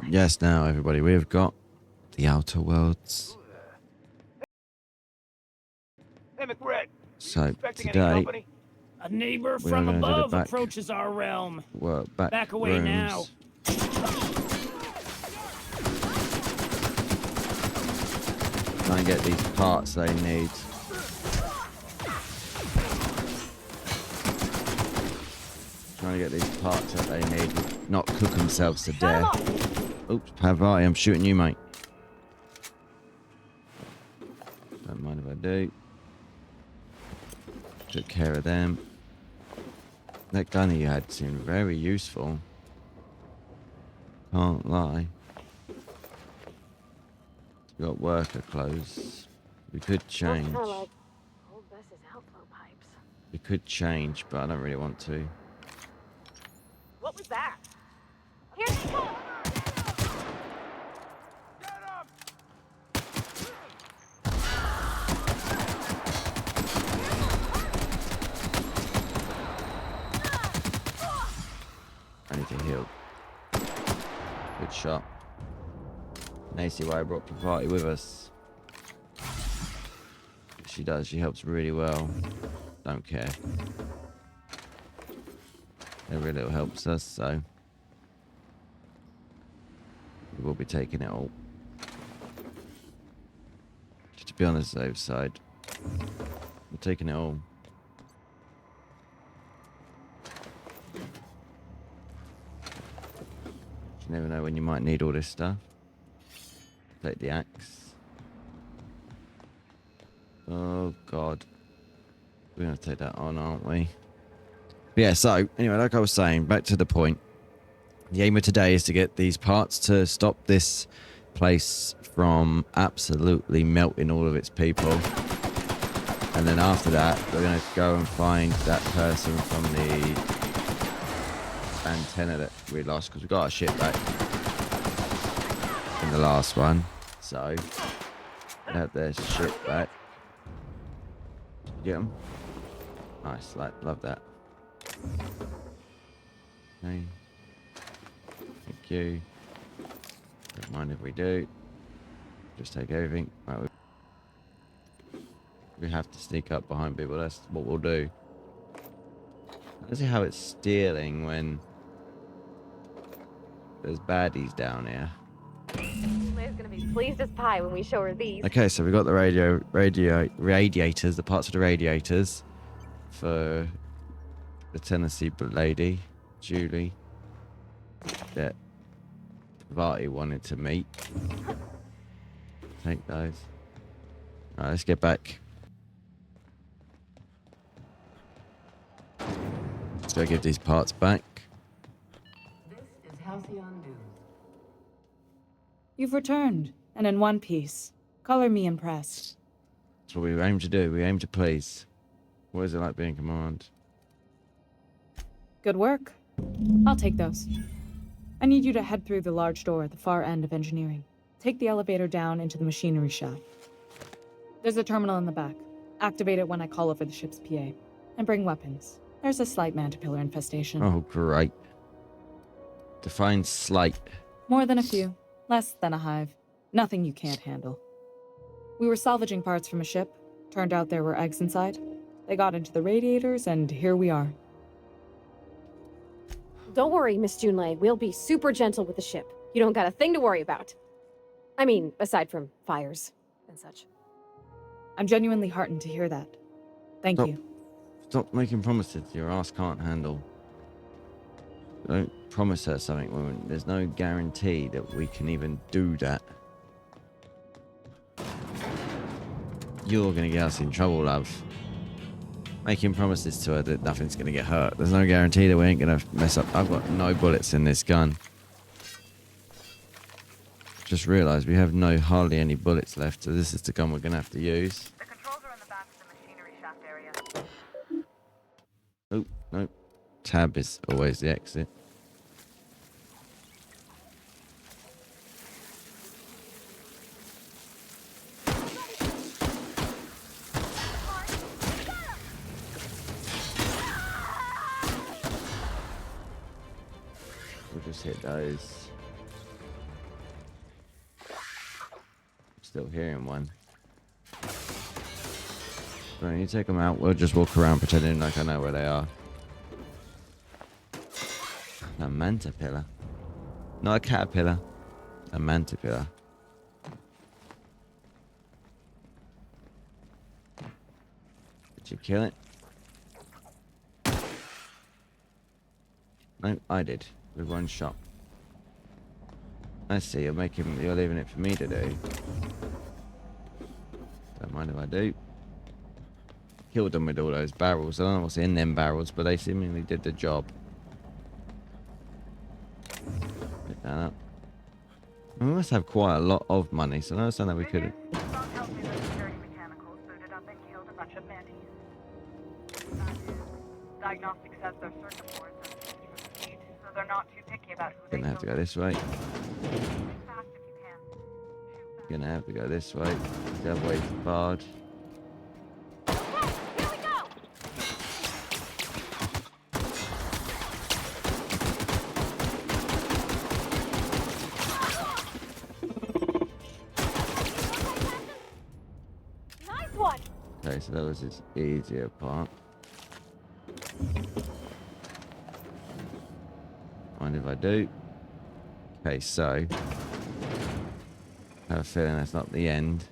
Yes, now everybody, we've got the Outer Worlds. Hey, McRed. So Expecting any today company? A neighbor we are from going to do the above back approaches our realm. back away now. rooms. Try and get these parts they need. Trying to get these parts that they need, not cook themselves to death. Oops, Parvati, I'm shooting you, mate. Don't mind if I do. Took care of them. That gun you had seemed very useful. Can't lie. You got worker clothes. We could change. Kind of like old Bess's outflow pipes. We could change, but I don't really want to. What was that? Here they come! I need to heal. Good shot. Now you see why I brought Parvati with us. She does. She helps really well. Don't care. Every little helps us, so we will be taking it all. Just to be on the safe side, we're taking it all. You never know when you might need all this stuff. Take the axe. Oh god, we're gonna take that on, aren't we? Yeah, so anyway, like I was saying, back to the point. The aim of today is to get these parts to stop this place from absolutely melting all of its people. And then after that, we're going to go and find that person from the antenna that we lost, because we got our ship back in the last one. So, we have their ship back. Get them. Nice, love that. Okay. Thank you. Don't mind if we do. Just take everything. Right, we have to sneak up behind people. That's what we'll do. Let's see how it's stealing when there's baddies down here. Claire's gonna be pleased as pie when we show her these. Okay, so we got the radiators, the parts of the radiators for the Tennessee lady, Julie, that Parvati wanted to meet. Take those. Alright, let's get back. Let's go give these parts back. This is Halcyon News. You've returned, and in one piece. Color me impressed. That's what we aim to do. We aim to please. What is it like being command? Good work. I'll take those. I need you to head through the large door at the far end of engineering. Take the elevator down into the machinery shop. There's a terminal in the back. Activate it when I call over the ship's PA. And bring weapons. There's a slight mantipillar infestation. Oh, great. Define slight. More than a few. Less than a hive. Nothing you can't handle. We were salvaging parts from a ship. Turned out there were eggs inside. They got into the radiators, and here we are. Don't worry, Miss Junlei. We'll be super gentle with the ship. You don't got a thing to worry about. I mean, aside from fires and such. I'm genuinely heartened to hear that. Thank you. Stop making promises your ass can't handle. Don't promise her something when there's no guarantee that we can even do that. You're gonna get us in trouble, love. Making promises to her that nothing's gonna get hurt. There's no guarantee that we ain't gonna mess up. I've got no bullets in this gun. Just realised we have hardly any bullets left, so this is the gun we're gonna have to use. The controls are in the back of the machinery shaft area. Oh, no. Tab is always the exit. We'll just hit those. still hearing one. Right, you take them out. We'll just walk around pretending like I know where they are. A mantipillar. Not a caterpillar. A mantipillar. Did you kill it? No, I did. With one shot. I see, you're leaving it for me to do. Don't mind if I do. Killed them with all those barrels. I don't know what's in them barrels, but they seemingly did the job. Pick that up. We must have quite a lot of money, so I understand that we could. Don't help me with the dirty mechanicals booted up and killed a bunch of manties. That is, diagnostic says their circuit boards are used for speed, so they're not too picky about who they Gonna have to go kill. this way. Think fast if you can. Shoot fast. Gonna have to go this way. The other way's barred. Here we go! Nice one! Okay, so that was his easier part. Mind if I do? Okay, so I have a feeling that's not the end.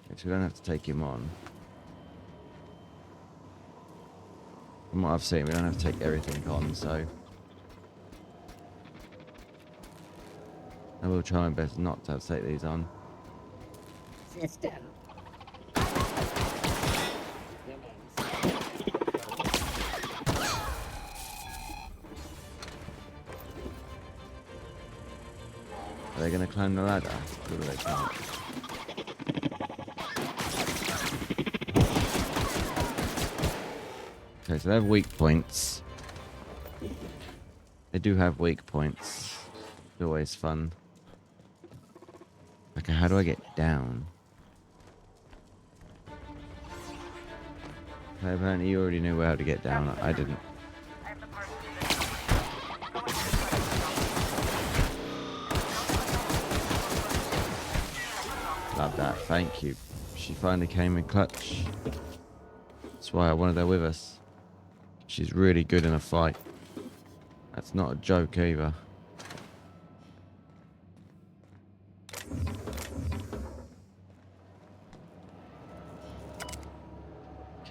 Okay, so we don't have to take him on. From what I've seen, we don't have to take everything on, so I will try my best not to have to take these on. System. Are they going to climb the ladder? Or do they can't? Okay, so they have weak points. They do have weak points. It's always fun. Okay, how do I get down? Okay, apparently you already knew how to get down. I didn't. I have the parts for this. Go into the Love that. Thank you. She finally came in clutch. That's why I wanted her with us. She's really good in a fight. That's not a joke either.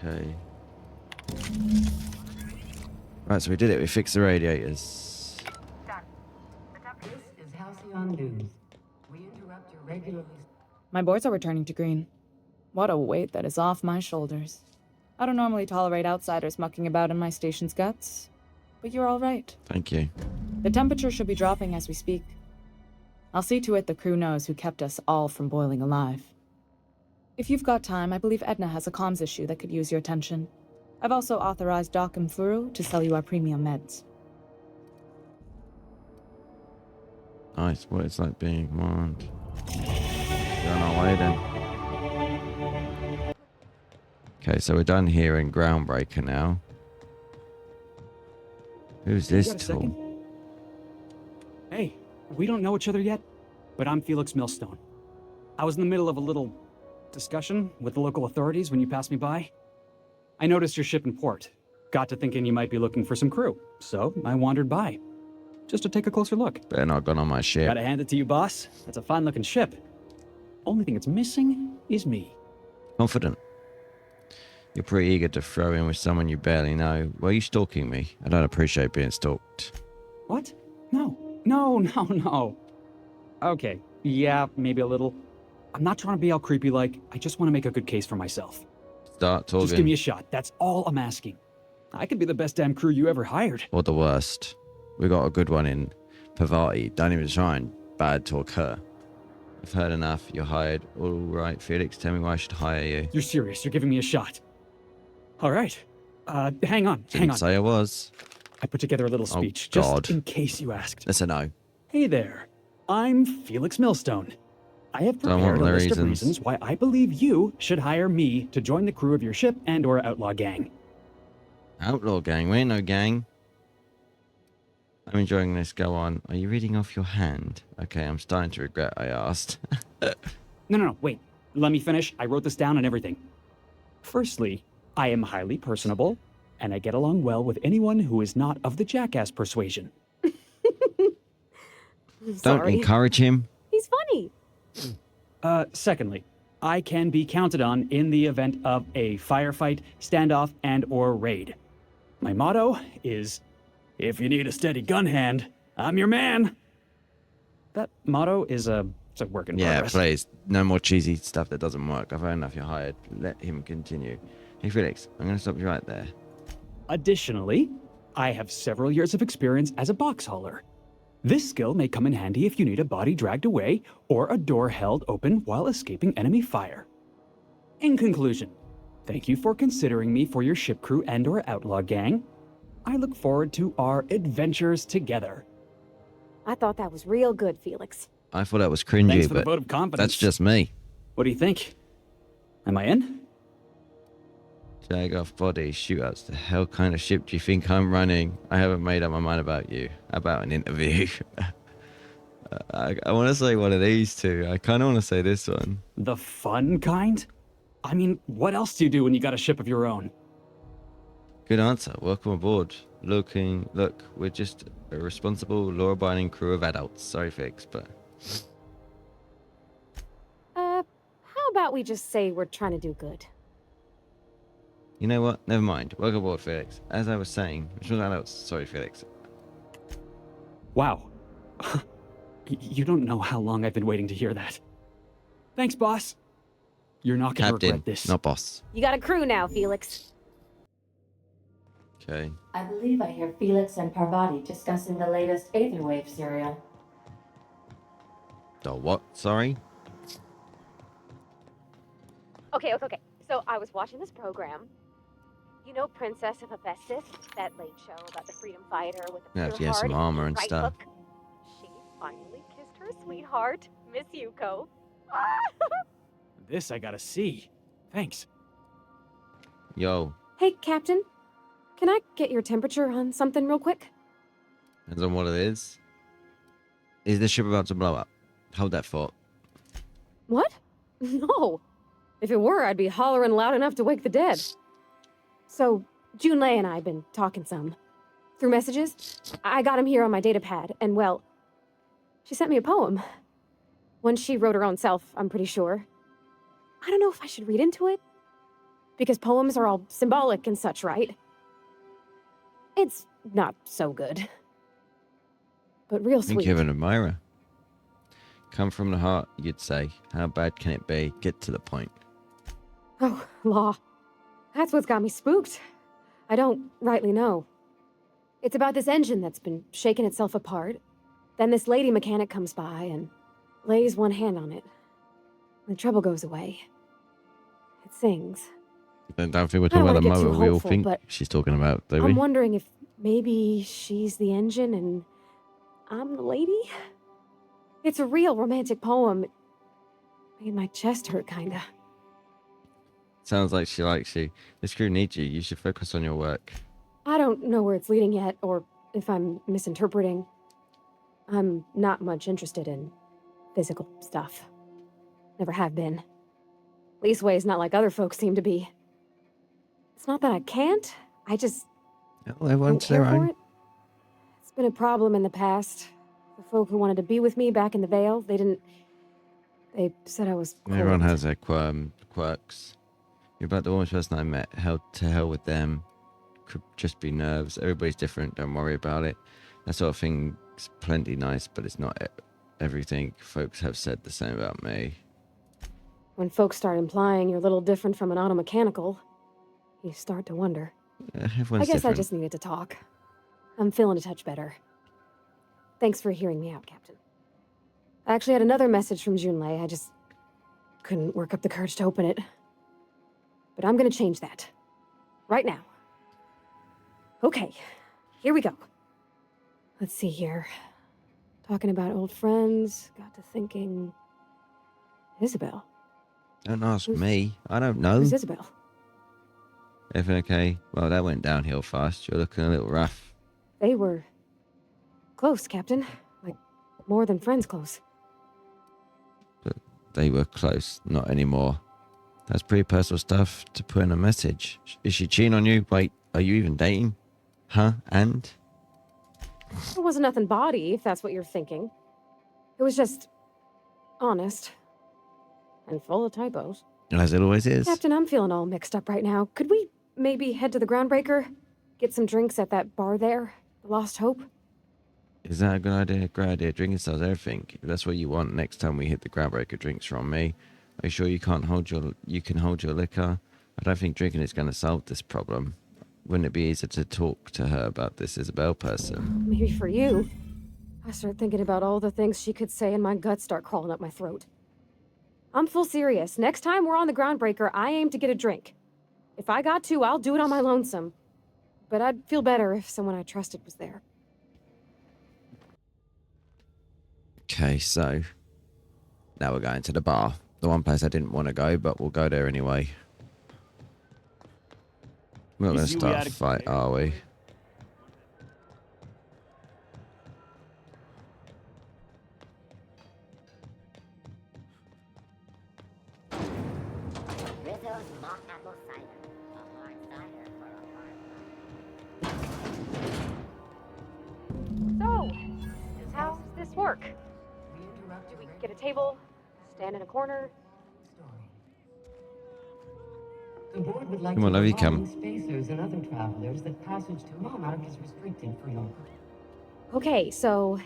Okay. Right, so we did it. We fixed the radiators. Done. The temperature. This is Halcyon News. We interrupt your regularly. My boards are returning to green. What a weight that is off my shoulders. I don't normally tolerate outsiders mucking about in my station's guts, but you're all right. Thank you. The temperature should be dropping as we speak. I'll see to it the crew knows who kept us all from boiling alive. If you've got time, I believe Edna has a comms issue that could use your attention. I've also authorized Doc and Furu to sell you our premium meds. Nice. What it's like being command. We're on our way then. Okay, so we're done here in Groundbreaker now. Who's this You got a tool? second? Hey, we don't know each other yet, but I'm Felix Millstone. I was in the middle of a little discussion with the local authorities when you passed me by. I noticed your ship in port. Got to thinking you might be looking for some crew, so I wandered by. Just to take a closer look. Better not gone on my ship. Gotta hand it to you, boss. That's a fine-looking ship. Only thing it's missing is me. Confident. You're pretty eager to throw in with someone you barely know. Why are you stalking me? I don't appreciate being stalked. What? No. Okay, yeah, maybe a little. I'm not trying to be all creepy-like. I just want to make a good case for myself. Start talking. Just give me a shot. That's all I'm asking. I could be the best damn crew you ever hired. Or the worst. We got a good one in Parvati. Don't even try and bad talk her. I've heard enough. You're hired. All right, Felix, tell me why I should hire you. You're serious. You're giving me a shot. All right. Hang on. Didn't say I was. I put together a little Oh, speech, God. just in case you asked. That's a no. Hey there. I'm Felix Millstone. I have Don't want prepared a the list of reasons. reasons why I believe you should hire me to join the crew of your ship and/or outlaw gang. Outlaw gang. We ain't no gang. I'm enjoying this. Go on. Are you reading off your hand? Okay, I'm starting to regret I asked. No, wait. Let me finish. I wrote this down and everything. Firstly, I am highly personable, and I get along well with anyone who is not of the jackass persuasion. Don't Sorry. encourage him. He's funny. Secondly, I can be counted on in the event of a firefight, standoff, and/or raid. My motto is, if you need a steady gun hand, I'm your man. That motto is it's a work in Yeah, progress. please. No more cheesy stuff that doesn't work. I've had enough. You're hired. Let him continue. Hey, Felix, I'm going to stop you right there. Additionally, I have several years of experience as a box hauler. This skill may come in handy if you need a body dragged away or a door held open while escaping enemy fire. In conclusion, thank you for considering me for your ship crew and/or outlaw gang. I look forward to our adventures together. I thought that was real good, Felix. I thought that was cringy, Thanks for the but vote of confidence. that's just me. What do you think? Am I in? Jag off body shootouts. The hell kind of ship do you think I'm running? I haven't made up my mind about you. About an interview. I want to say one of these two. I kind of want to say this one. The fun kind? I mean, what else do you do when you got a ship of your own? Good answer. Welcome aboard. Look, we're just a responsible, law-abiding crew of adults. Sorry, Felix, but... How about we just say we're trying to do good? You know what? Never mind. Welcome aboard, Felix. As I was saying, responsible adults. Sorry, Felix. Wow. You don't know how long I've been waiting to hear that. Thanks, boss. You're not going to Captain, regret this. not boss. You got a crew now, Felix. Okay. I believe I hear Felix and Parvati discussing the latest Aetherwave serial. The what? Sorry? Okay. So I was watching this program. You know Princess of Hephaestus? That late show about the freedom fighter with the Yeah, pure she has some heart armor and right stuff. hook? She finally kissed her sweetheart, Miss Yuko. This I gotta see. Thanks. Yo. Hey, Captain. Can I get your temperature on something real quick? Depends on what it is. Is the ship about to blow up? Hold that thought. What? No. If it were, I'd be hollering loud enough to wake the dead. So, Junlei and I have been talking some. Through messages. I got him here on my data pad, and well, she sent me a poem. One she wrote her own self, I'm pretty sure. I don't know if I should read into it. Because poems are all symbolic and such, right? It's not so good. But real sweet. Think of an admirer. Come from the heart, you'd say. How bad can it be? Get to the point. Oh, law. That's what's got me spooked. I don't rightly know. It's about this engine that's been shaking itself apart. Then this lady mechanic comes by and lays one hand on it. The trouble goes away. It sings. Don't think we're I talking don't about the wanna get too motor we all hopeful, think but she's talking about, do we? I'm wondering if maybe she's the engine and I'm the lady? It's a real romantic poem. It made my chest hurt, kinda. Sounds like she likes you. This crew needs you. You should focus on your work. I don't know where it's leading yet, or if I'm misinterpreting. I'm not much interested in physical stuff. Never have been. Leastways, not like other folks seem to be. It's not that I can't, I just Oh, don't everyone's care their for own. it. It's been a problem in the past. The folk who wanted to be with me back in the Vale, they said I was cold. Everyone has their quirks. You're about the warmest person I met. Hell to hell with them. Could just be nerves. Everybody's different. Don't worry about it. That sort of thing's plenty nice, but it's not everything. Folks have said the same about me. When folks start implying you're a little different from an automechanical, you start to wonder. I Everyone's guess different. I just needed to talk. I'm feeling a touch better. Thanks for hearing me out, Captain. I actually had another message from Junlei. I just couldn't work up the courage to open it. But I'm gonna change that. Right now. Okay, here we go. Let's see here. Talking about old friends, got to thinking... Isabel. Don't ask Who's- me. I don't know. Who's Isabel? Everything okay? Well, that went downhill fast. You're looking a little rough. They were close, Captain. Like, more than friends close. But they were close, not anymore. That's pretty personal stuff to put in a message. Is she cheating on you? Wait, are you even dating? Huh? And? It wasn't nothing bawdy, if that's what you're thinking. It was just... honest. And full of typos. As it always is. Captain, I'm feeling all mixed up right now. Could we maybe head to the Groundbreaker? Get some drinks at that bar there? The Lost Hope? Is that a good idea? Great idea. Drinking sells everything. If that's what you want, next time we hit the Groundbreaker, drinks from me. Are you sure you can hold your liquor? I don't think drinking is going to solve this problem. Wouldn't it be easier to talk to her about this Isabel person? Maybe for you. I start thinking about all the things she could say and my guts start crawling up my throat. I'm full serious. Next time we're on the Groundbreaker, I aim to get a drink. If I got to, I'll do it on my lonesome. But I'd feel better if someone I trusted was there. Okay, so now we're going to the bar. The one place I didn't want to go, but we'll go there anyway. We're not going to start a fight, are we? Rizzo's mock apple cider. A hard cider for a hard So, how's this work? Do we get a table? Stand in a corner? The board would like Come on, to love you, inform come. spacers and other travelers that passage to Monarch is restricted for your group. Okay, so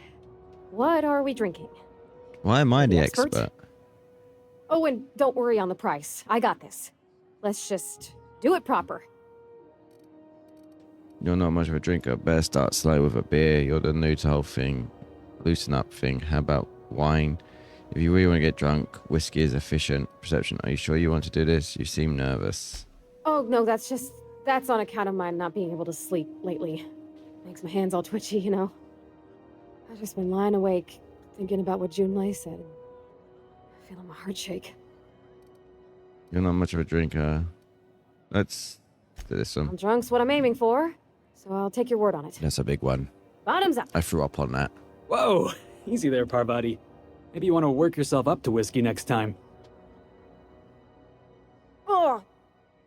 what are we drinking? Why am I the Expert? expert? Oh, and don't worry on the price. I got this. Let's just do it proper. You're not much of a drinker. Better start slow with a beer. You're the new to the whole thing. Loosen up thing. How about wine? If you really want to get drunk, whiskey is efficient. Perception, are you sure you want to do this? You seem nervous. Oh, no, that's on account of my not being able to sleep lately. Makes my hands all twitchy, you know. I've just been lying awake, thinking about what Junlei said, and feeling my heart shake. You're not much of a drinker. Let's do this Well, one. drunk's what I'm aiming for, so I'll take your word on it. That's a big one. Bottoms up. I threw up on that. Whoa! Easy there, Parvati. Maybe you want to work yourself up to whiskey next time. Oh,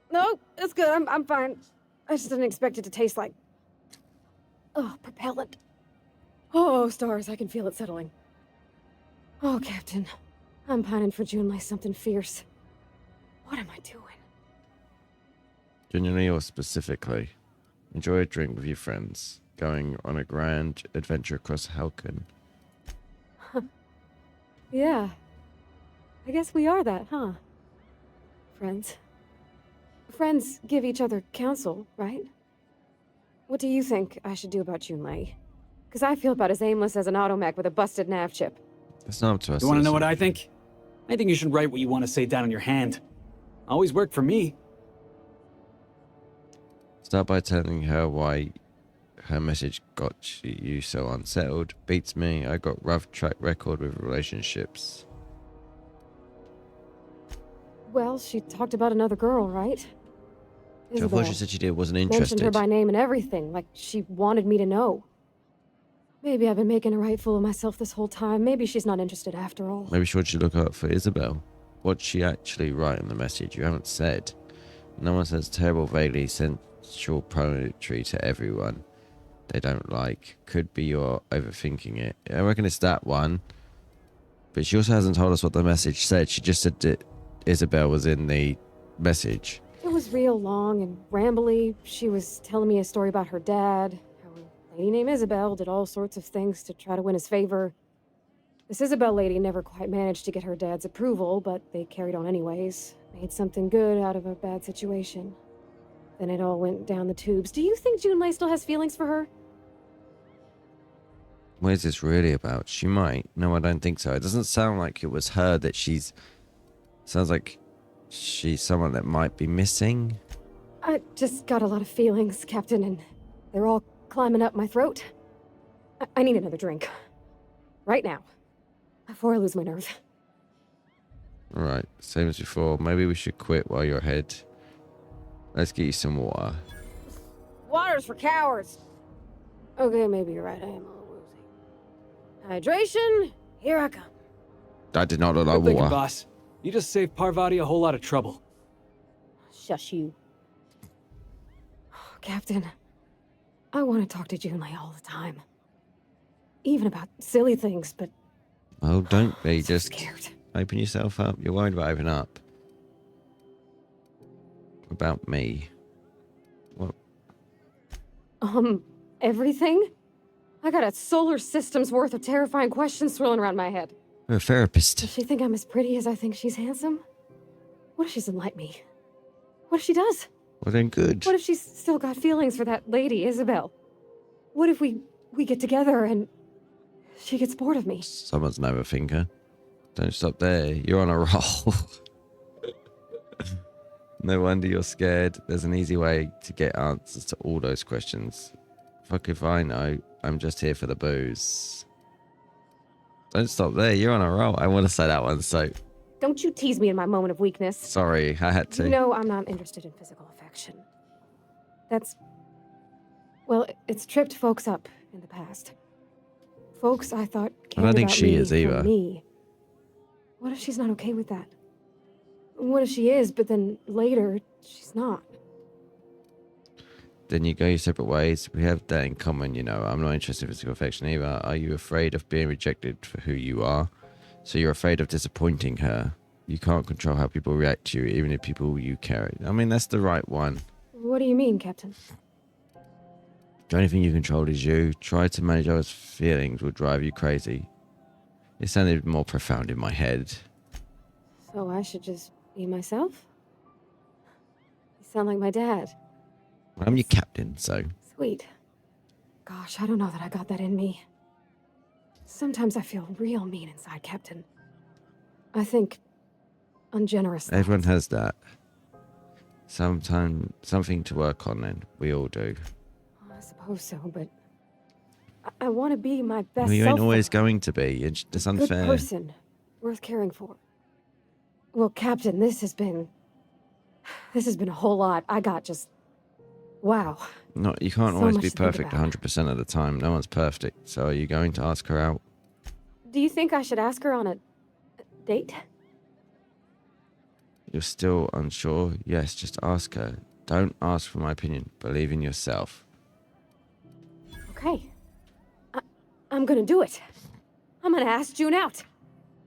no, it's good. I'm fine. I just didn't expect it to taste like... oh, propellant. Oh, stars, I can feel it settling. Oh, Captain. I'm pining for Junlei something fierce. What am I doing? Genuinely or specifically, enjoy a drink with your friends. Going on a grand adventure across Halcyon. Yeah. I guess we are that, huh? Friends. Friends give each other counsel, right? What do you think I should do about Junlei? Because I feel about as aimless as an automech with a busted nav chip. It's not up to us. You want to know citizen. what I think? I think you should write what you want to say down on your hand. Always worked for me. Start by telling her why her message got you so unsettled. Beats me. I got rough track record with relationships. Well, she talked about another girl, right? So I thought she said she did wasn't Mentioned her interested. by name and everything, like she wanted me to know. Maybe I've been making a right fool of myself this whole time. Maybe she's not interested after all. Maybe she should look out for Isabel. What'd she actually write in the message? You haven't said. No one says terrible, vaguely sensual poetry to everyone they don't like. Could be you're overthinking it. I reckon it's that one. But she also hasn't told us what the message said. She just said that Isabel was in the message. It was real long and rambly. She was telling me a story about her dad, how a lady named Isabel did all sorts of things to try to win his favor. This Isabel lady never quite managed to get her dad's approval, but they carried on anyways. Made something good out of a bad situation. Then it all went down the tubes. Do you think Junlei still has feelings for her? What is this really about? She might. No, I don't think so. It doesn't sound like it was her that she's... Sounds like she's someone that might be missing. I just got a lot of feelings, Captain, and they're all climbing up my throat. I need another drink. Right now. Before I lose my nerve. Alright, same as before. Maybe we should quit while you're ahead. Let's get you some water. Water's for cowards. Okay, maybe you're right. I am a little woozy. Hydration, here I come. That did not look like Good thinking, water. boss. You just saved Parvati a whole lot of trouble. Shush you. Captain, I want to talk to Junlei all the time. Even about silly things, but Oh, don't be. I'm so Just scared. open yourself up. You're worried about opening up. About me. What? Everything? I got a solar system's worth of terrifying questions swirling around my head. You're a therapist. Does she think I'm as pretty as I think she's handsome? What if she doesn't like me? What if she does? Well, then good. What if she's still got feelings for that lady, Isabel? What if we get together and she gets bored of me? Someone's an overthinker. Don't stop there. You're on a roll. No wonder you're scared. There's an easy way to get answers to all those questions. Fuck if I know. I'm just here for the booze. Don't stop there. You're on a roll. I want to say that one, so Don't you tease me in my moment of weakness. sorry. I had to. You know I'm not interested in physical affection. Well, it's tripped folks up in the past. Folks I thought cared don't think about she me is for either. me. What if she's not okay with that? What if she is, but then later she's not? Then you go your separate ways. We have that in common, you know. I'm not interested in physical affection either. Are you afraid of being rejected for who you are? So you're afraid of disappointing her. You can't control how people react to you, even if people you care. I mean, that's the right one. What do you mean, Captain? The only thing you control is you. Try to manage others' feelings will drive you crazy. It sounded more profound in my head. So I should just be myself? You sound like my dad. I'm your captain, so Sweet. Gosh, I don't know that I got that in me. Sometimes I feel real mean inside, Captain. I think ungenerous. everyone thoughts. has that. Something to work on, then. We all do. I suppose so, but I want to be my best Well, you self. ain't always for going to be. It's her. Good unfair. person, worth caring for. Well, Captain, this has been a whole lot. I got just wow. No, you can't So always much be to think perfect about. 100% of the time. No one's perfect. So are you going to ask her out? Do you think I should ask her on a date? You're still unsure? Yes, just ask her. Don't ask for my opinion. Believe in yourself. Okay. I'm gonna do it. I'm gonna ask June out.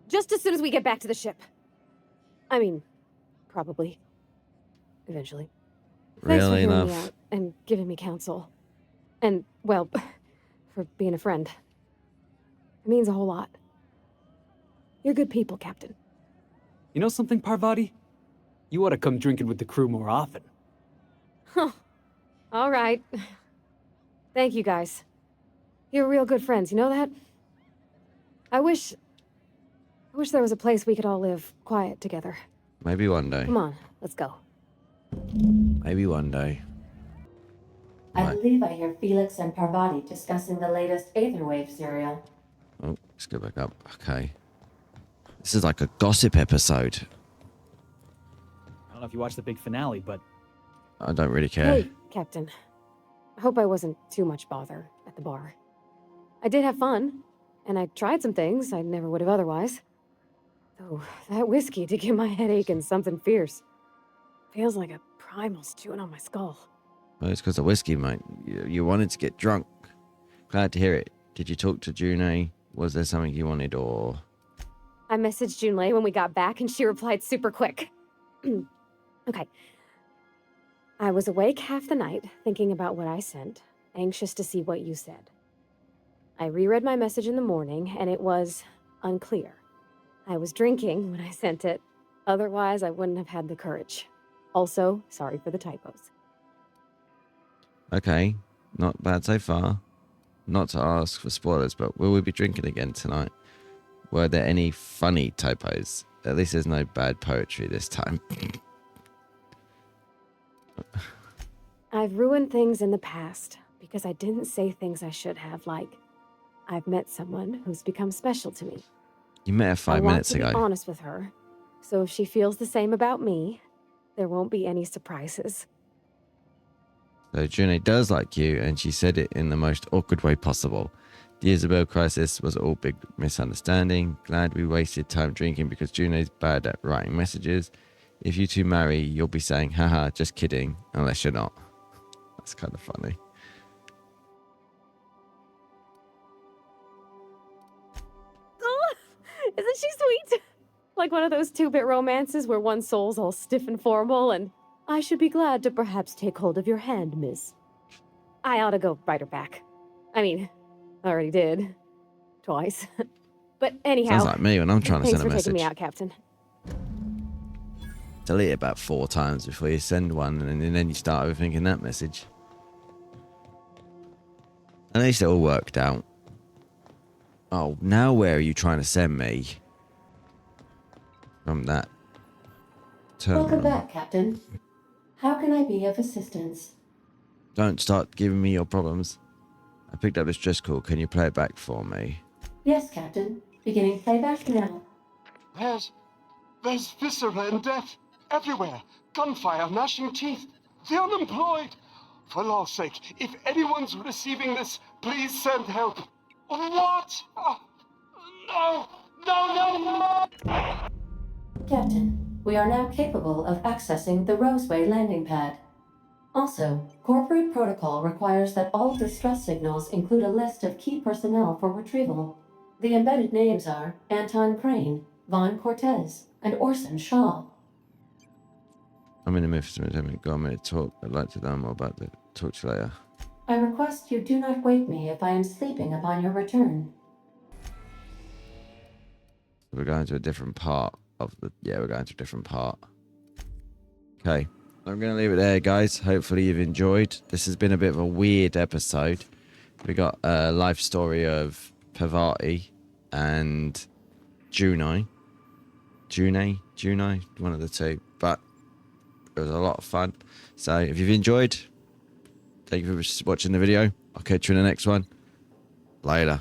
Just as soon as we get back to the ship. I mean, probably. Eventually. Thanks for Really hearing me enough. out and giving me counsel. And, well, for being a friend. It means a whole lot. You're good people, Captain. You know something, Parvati? You ought to come drinking with the crew more often. Huh. All right. Thank you, guys. You're real good friends, you know that? I wish there was a place we could all live quiet together. Maybe one day. Come on, let's go. Maybe one day. I Right. believe I hear Felix and Parvati discussing the latest Aetherwave serial. Oh, let's go back up. Okay. This is like a gossip episode. I don't know if you watched the big finale, but I don't really care. Hey, Captain. I hope I wasn't too much bother at the bar. I did have fun, and I tried some things I never would have otherwise. Though, that whiskey did give my head aching something fierce. Feels like a primal's chewing on my skull. Well, it's because of whiskey, mate. You wanted to get drunk. Glad to hear it. Did you talk to June? Was there something you wanted, or... I messaged Junlei when we got back, and she replied super quick. Okay. I was awake half the night, thinking about what I sent, anxious to see what you said. I reread my message in the morning, and it was unclear. I was drinking when I sent it. Otherwise, I wouldn't have had the courage. Also, sorry for the typos. Okay, not bad so far. Not to ask for spoilers, but will we be drinking again tonight? Were there any funny typos? At least there's no bad poetry this time. I've ruined things in the past because I didn't say things I should have, like, I've met someone who's become special to me. You met her I 5 want minutes to be ago. honest with her, so if she feels the same about me, there won't be any surprises. So June does like you, and she said it in the most awkward way possible. The Isabel crisis was all big misunderstanding. Glad we wasted time drinking because Juno's bad at writing messages. If you two marry, you'll be saying, haha, just kidding, unless you're not. That's kind of funny. Oh, isn't she sweet? Like one of those two-bit romances where one soul's all stiff and formal and, I should be glad to perhaps take hold of your hand, miss. I ought to go write her back. I mean, I already did. Twice. But anyhow. Sounds like me when I'm trying to thanks send a for taking me message. out, Captain. Delete it about 4 times before you send one, and then you start overthinking that message. At least it all worked out. Oh, now where are you trying to send me? From that terminal. Welcome back, Captain. How can I be of assistance? Don't start giving me your problems. I picked up this dress call. Can you play it back for me? Yes, Captain. Beginning playback now. There's viscera and death everywhere. Gunfire, gnashing teeth. The unemployed. For law's sake, if anyone's receiving this, please send help. What? No! No, no, no! Captain, we are now capable of accessing the Roseway landing pad. Also, corporate protocol requires that all distress signals include a list of key personnel for retrieval. The embedded names are Anton Crane, Vaughn Cortez, and Orson Shaw. I'm in the midst of it. Go on a minute talk. I'd like to know more about the talk to you later. I request you do not wake me if I am sleeping upon your return. We're going to a different part of the... Yeah, we're going to a different part. Okay. I'm going to leave it there, guys. Hopefully you've enjoyed. This has been a bit of a weird episode. We got a life story of Parvati and Juno. Juno, one of the two. But it was a lot of fun. So if you've enjoyed, thank you for watching the video. I'll catch you in the next one. Later.